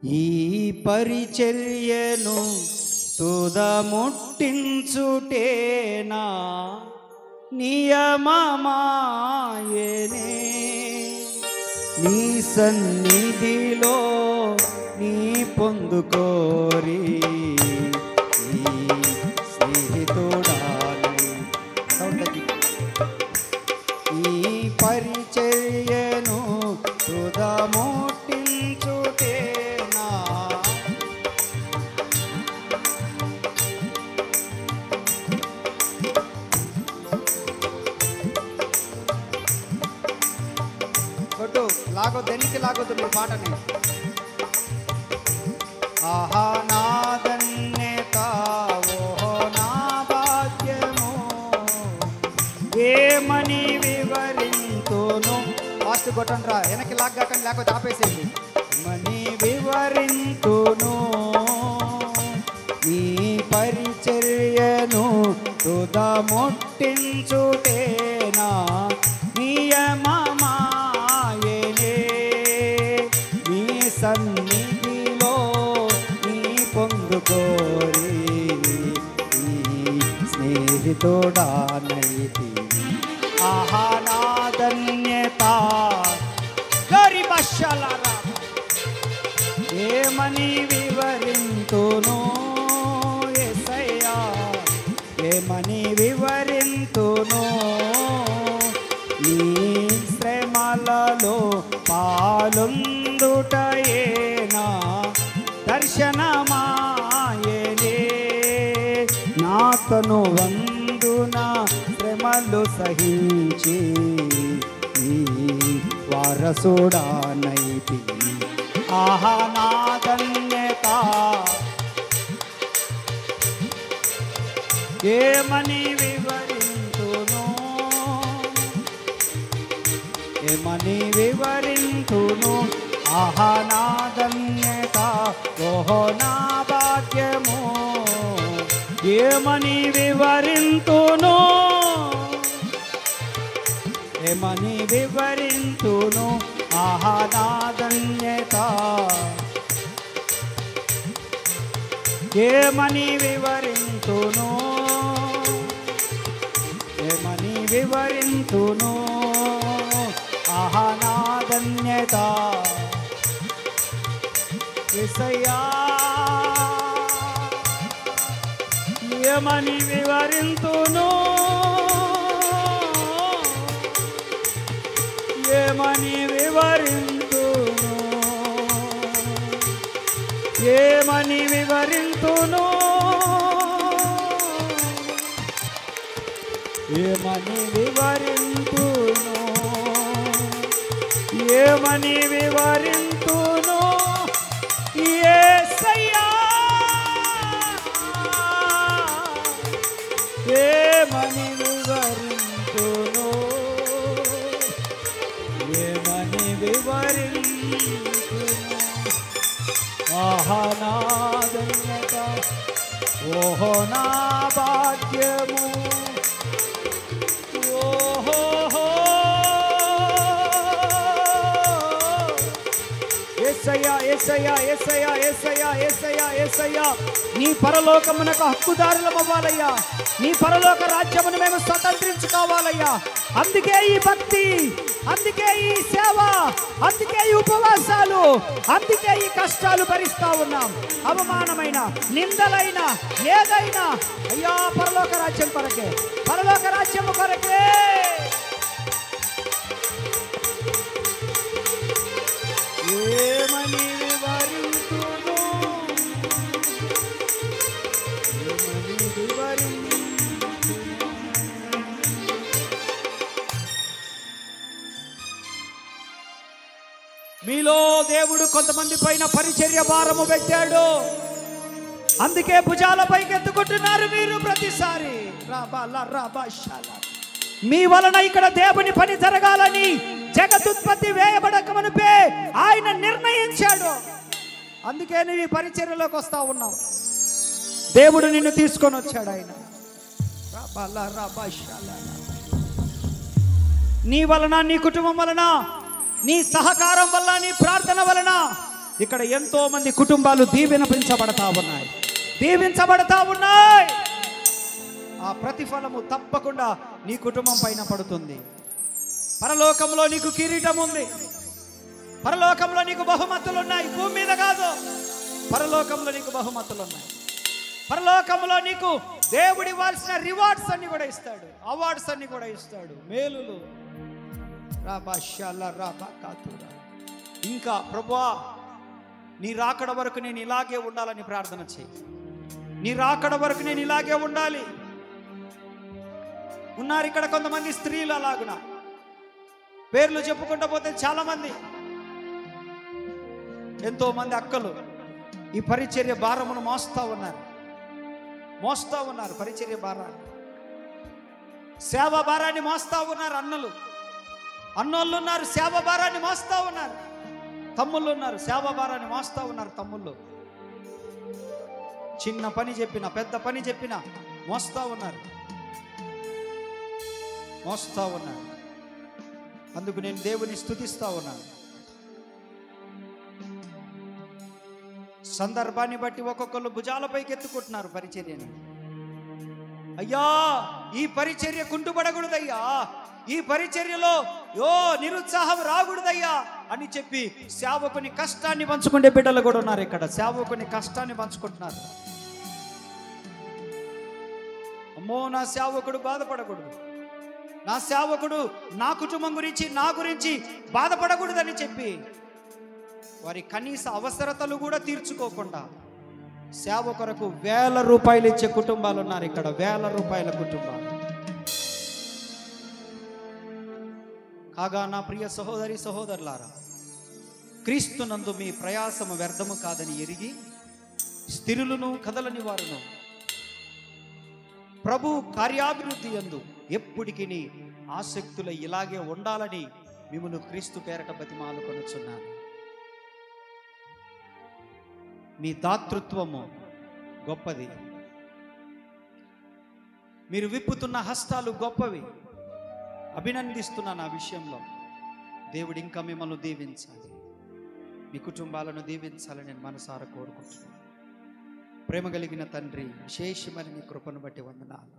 ఈ పరిచర్యను తుదముట్టించుటేనా నియమమాయనే నీ సన్నిధిలో నీ పొందుకోరి నీ స్నేహితుడానై ఈ పరిచర్యను తుదముట్టించుటేనా లాగొద్దు ఎనికి లాగొద్దు మీ పాటని. ఆహా నా ధన్యత ఓహో నా భాగ్యము ఏమని వివరింతును. ఫాస్ట్ కొట్టండి రా, వెనక్కి లాగ్గాకండి లేకపోతే ఆపేసేయండి. మని వివరింతును నీ పరిచర్యను తుదముట్టించుటేనా నియమమా సన్నిధిలో నీ పొందుకోరి నీ స్నేహితుడానైతి. ఆహా నా ధన్యత గరిబషలరా ఏమని వివరింతును యేసయ్యా ఏమని వివరింతును నీ శ్రమలలో పాలుందుటయేనా దర్శనమాయనే నాతను వందున శ్రమలు సహించి నీ వారసుడానైతి. ఆహా నా ధన్యత ఏమని వివరింతును ఏమని వివరింతును. ఆహా నా ధన్యత ఓహో నా భాగ్యము ఏమని వివరింతును ఏమని వివరింతును. ఆహా నా ధన్యత ఏమని వివరింతును ఏమని వివరింతును. ఆహా నా ధన్యత యేసయ్యా ఏమని వివరింతును ఏమని వివరింతును ఏమని వివరింతును ఏమని వివరింతును ఏమని వివరింతును యేసయ్యా ఏమని వివరింతును ఏమని వివరింతును. ఆహా నా ధన్యత ఓహో నా భాగ్యము యేసయ్యా యేసయ్యా యేసయ్యా యేసయ్యా యేసయ్యా యేసయ్యా నీ పరలోకమునకు హక్కుదారులమవ్వాలయ్యా. నీ పరలోక రాజ్యమును మేము స్వతంత్రించుకోవాలయ్యా. అందుకే ఈ భక్తి, అందుకే ఈ సేవ, అందుకే ఈ ఉపవాసాలు, అందుకే ఈ కష్టాలు భరిస్తా ఉన్నాం. అవమానమైన నిందలైన ఏదైనా అయ్యా పరలోక రాజ్యం కొరకే, పరలోక రాజ్యము కొరకే. ఏమని వివరింతును ఏమని వివరింతును. మీలో దేవుడు కొంతమంది పైన పరిచర్య భారము పెట్టాడు. అందుకే భుజాలపైకి ఎత్తుకుంటున్నారు మీరు ప్రతిసారి. మీ వలన ఇక్కడ దేవుని పని జరగాలని జగదుత్పత్తి వేయబడకమునుపే ఆయన నిర్ణయించాడు. అందుకే నువ్వు ఈ పరిచర్యలోకి వస్తా ఉన్నావు. దేవుడు నిన్ను తీసుకొని వచ్చాడు. ఆయన నీ వలన, నీ కుటుంబం వలన, నీ సహకారం వల్ల, నీ ప్రార్థన వలన ఇక్కడ ఎంతో మంది కుటుంబాలు దీవెనపరచబడతా ఉన్నాయి, దీవించబడతా ఉన్నాయి. ఆ ప్రతిఫలము తప్పకుండా నీ కుటుంబం పైన పడుతుంది. పరలోకంలో నీకు కిరీటం ఉంది, పరలోకంలో నీకు బహుమతులు ఉన్నాయి. భూమి మీద కాదు, పరలోకంలో నీకు బహుమతులు ఉన్నాయి. పరలోకంలో నీకు దేవుడు ఇవ్వాల్సిన రివార్డ్స్ అన్ని కూడా ఇస్తాడు, అవార్డ్స్ అన్ని కూడా ఇస్తాడు, మేలులు. ఇంకా ప్రభువా నీ రాకడ వరకు నేను ఇలాగే ఉండాలని ప్రార్థన చేయి. నీ రాకడ వరకు నేను ఇలాగే ఉండాలి. ఉన్నారు ఇక్కడ కొంతమంది స్త్రీలు, అలాగున పేర్లు చెప్పుకుంటూ పోతే చాలా మంది, ఎంతో మంది అక్కలు ఈ పరిచర్య భారమును మోస్తా ఉన్నారు, పరిచర్య భారాన్ని, సేవ భారాన్ని మోస్తా ఉన్నారు. అన్నోళ్ళు ఉన్నారు, సేవ భారాన్ని మోస్తా ఉన్నారు. తమ్ముళ్ళు ఉన్నారు, సేవ భారాన్ని మోస్తా ఉన్నారు. తమ్ముళ్ళు చిన్న పని చెప్పిన, పెద్ద పని చెప్పిన మోస్తా ఉన్నారు. అందుకు నేను దేవుని స్తుతిస్తా ఉన్నాను. సందర్భాన్ని బట్టి ఒక్కొక్కరు భుజాలపైకి ఎత్తుకుంటున్నారు పరిచర్యని. అయ్యా ఈ పరిచర్య కుంటుపడకూడదయ్యా, ఈ పరిచర్యలో నిరుత్సాహం రాకూడదయ్యా అని చెప్పి సేవకుని కష్టాన్ని పంచుకునే బిడ్డలు కూడా ఉన్నారు. ఇక్కడ సేవకుని కష్టాన్ని పంచుకుంటున్నారు. అమ్మో నా సేవకుడు బాధపడకూడదు, నా సేవకుడు నా కుటుంబం గురించి, నా గురించి బాధపడకూడదని చెప్పి వారి కనీస అవసరతలు కూడా తీర్చుకోకుండా సేవ కొరకు ₹1000 ఇచ్చే కుటుంబాలు ఉన్నారు. ఇక్కడ ₹1000 కుటుంబాలు. కాగా నా ప్రియ సహోదరి సహోదరులారా, క్రీస్తునందు మీ ప్రయాసము వ్యర్థము కాదని ఎరిగి స్థిరులను కదలని వారును ప్రభు కార్యాభివృద్ధి యందు ఎప్పటికీ ఆసక్తుల ఇలాగే ఉండాలని మిమ్మును క్రీస్తు పేరట బతిమాలుకొనుచున్నాను. మీ దాతృత్వము గొప్పది, మీరు విప్పుతున్న హస్తాలు గొప్పవి. అభినందిస్తున్నాను ఆ విషయంలో. దేవుడు ఇంకా మిమ్మల్ని దీవించాలి, మీ కుటుంబాలను దీవించాలని నేను మనసారా కోరుకుంటున్నాను. ప్రేమ కలిగిన తండ్రి, విశేషమైన మీ కృపను బట్టి వందనాలు.